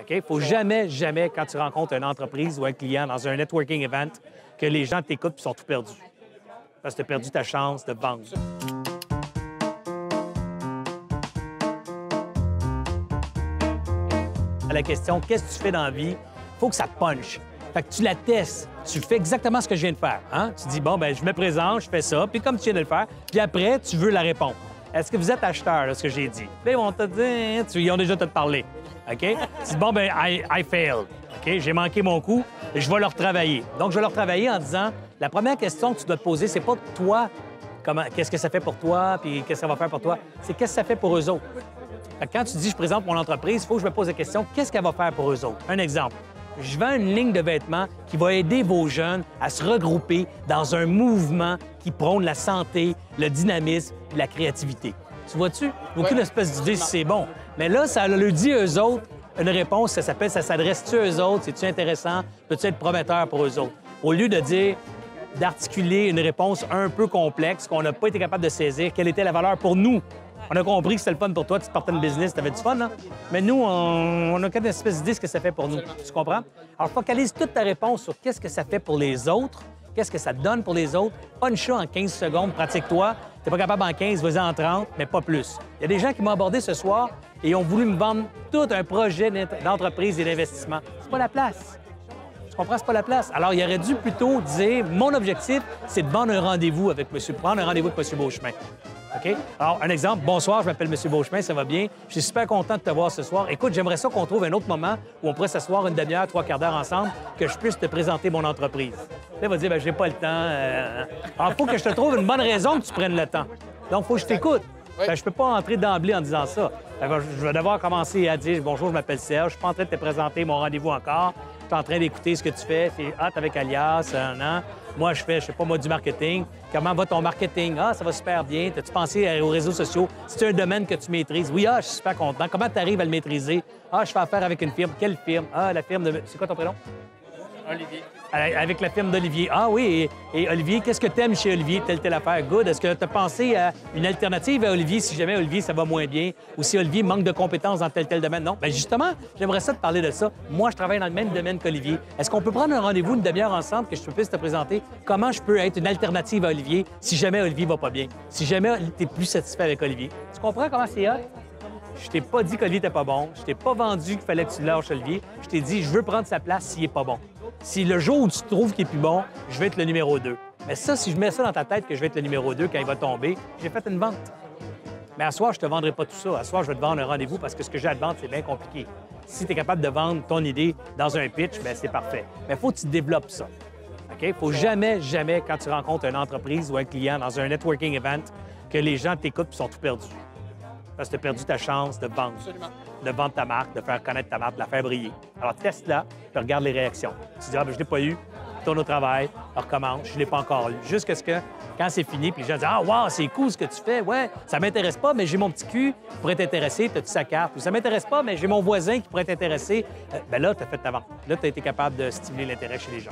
OK? Il ne faut jamais, jamais, quand tu rencontres une entreprise ou un client dans un networking event, que les gens t'écoutent et sont tout perdus. Parce que tu as perdu ta chance de vendre. À la question, qu'est-ce que tu fais dans la vie? Il faut que ça punch. Fait que tu la testes. Tu fais exactement ce que je viens de faire. Hein? Tu dis, bon, ben je me présente, je fais ça, puis comme tu viens de le faire, puis après, tu veux la réponse. Est-ce que vous êtes acheteur, de ce que j'ai dit? Puis ils vont te dire, ils ont déjà te parlé. OK? Tu dis, bon, ben I failed. OK? J'ai manqué mon coup, je vais leur travailler. Donc, je vais leur travailler en disant, la première question que tu dois te poser, c'est pas toi, qu'est-ce que ça fait pour toi, puis qu'est-ce que ça va faire pour toi, c'est qu'est-ce que ça fait pour eux autres. Fait que quand tu dis, je présente mon entreprise, il faut que je me pose la question, qu'est-ce qu'elle va faire pour eux autres? Un exemple. Je vends une ligne de vêtements qui va aider vos jeunes à se regrouper dans un mouvement qui prône la santé, le dynamisme et la créativité. Tu vois-tu? Aucune espèce d'idée si c'est bon. Mais là, ça leur dit eux autres une réponse, ça s'appelle, ça s'adresse-tu eux autres? C'est-tu intéressant? Peut-tu être prometteur pour eux autres? Au lieu de dire, d'articuler une réponse un peu complexe qu'on n'a pas été capable de saisir, quelle était la valeur pour nous? On a compris que c'était le fun pour toi, tu partais une business, tu avais du fun, là. Mais nous, on n'a qu'une espèce d'idée de ce que ça fait pour nous. Tu comprends? Alors, focalise toute ta réponse sur qu'est-ce que ça fait pour les autres, qu'est-ce que ça donne pour les autres. Punch ça en 15 secondes, pratique-toi. Tu n'es pas capable en 15, vas-y en 30, mais pas plus. Il y a des gens qui m'ont abordé ce soir et ont voulu me vendre tout un projet d'entreprise et d'investissement. C'est pas la place. Tu comprends? C'est pas la place. Alors, il aurait dû plutôt dire, mon objectif, c'est de vendre un rendez-vous avec prendre un rendez-vous avec M. Beauchemin. OK? Alors, un exemple. Bonsoir, je m'appelle M. Beauchemin, ça va bien? Je suis super content de te voir ce soir. Écoute, j'aimerais ça qu'on trouve un autre moment où on pourrait s'asseoir une demi-heure, 3/4 d'heure ensemble, que je puisse te présenter mon entreprise. Là, il va dire, bien, j'ai pas le temps. Alors, il faut que je te trouve une bonne raison que tu prennes le temps. Donc, il faut que je t'écoute. Oui. Je peux pas entrer d'emblée en disant ça. Je vais devoir commencer à dire, bonjour, je m'appelle Serge, je suis pas en train de te présenter mon rendez-vous encore. Je suis en train d'écouter ce que tu fais. C'est hot avec Alias, un an. Moi, je fais, je sais pas moi, du marketing. Comment va ton marketing? Ah, ça va super bien. T'as-tu pensé aux réseaux sociaux? C'est un domaine que tu maîtrises. Oui, je suis super content. Comment tu arrives à le maîtriser? Ah, je fais affaire avec une firme. Quelle firme? Ah, la firme de... C'est quoi ton prénom? Olivier. Avec la firme d'Olivier. Ah oui, et Olivier, qu'est-ce que t'aimes chez Olivier, telle affaire? Good. Est-ce que tu as pensé à une alternative à Olivier si jamais Olivier, ça va moins bien? Ou si Olivier manque de compétences dans tel domaine? Non. Bien, justement, j'aimerais ça te parler de ça. Moi, je travaille dans le même domaine qu'Olivier. Est-ce qu'on peut prendre un rendez-vous une demi-heure ensemble que je puisse te présenter comment je peux être une alternative à Olivier si jamais Olivier va pas bien? Si jamais tu es plus satisfait avec Olivier? Tu comprends comment c'est hot? Je t'ai pas dit qu'Olivier était pas bon. Je t'ai pas vendu qu'il fallait que tu lâches Olivier. Je t'ai dit, je veux prendre sa place s'il est pas bon. Si le jour où tu trouves qu'il est plus bon, je vais être le numéro 2. Mais ça, si je mets ça dans ta tête que je vais être le numéro 2 quand il va tomber, j'ai fait une vente. Mais à soir, je te vendrai pas tout ça. À soir, je vais te vendre un rendez-vous parce que ce que j'ai à te vendre, c'est bien compliqué. Si tu es capable de vendre ton idée dans un pitch, bien, c'est parfait. Mais il faut que tu développes ça. OK? Il faut jamais, jamais, quand tu rencontres une entreprise ou un client dans un networking event, que les gens t'écoutent et sont tout perdus. Parce que tu as perdu ta chance de vendre. Absolument. De vendre ta marque, de faire connaître ta marque, de la faire briller. Alors, teste-la, puis regarde les réactions. Tu dis, ah, bien, je ne l'ai pas eu, tourne au travail, recommence, je ne l'ai pas encore eu. Jusqu'à ce que, quand c'est fini, puis les gens disent, ah, wow, c'est cool ce que tu fais, ouais, ça m'intéresse pas, mais j'ai mon petit cul qui pourrait t'intéresser, as-tu sa carte? Ou ça m'intéresse pas, mais j'ai mon voisin qui pourrait t'intéresser. Bien là, tu as fait ta vente. Là, tu as été capable de stimuler l'intérêt chez les gens.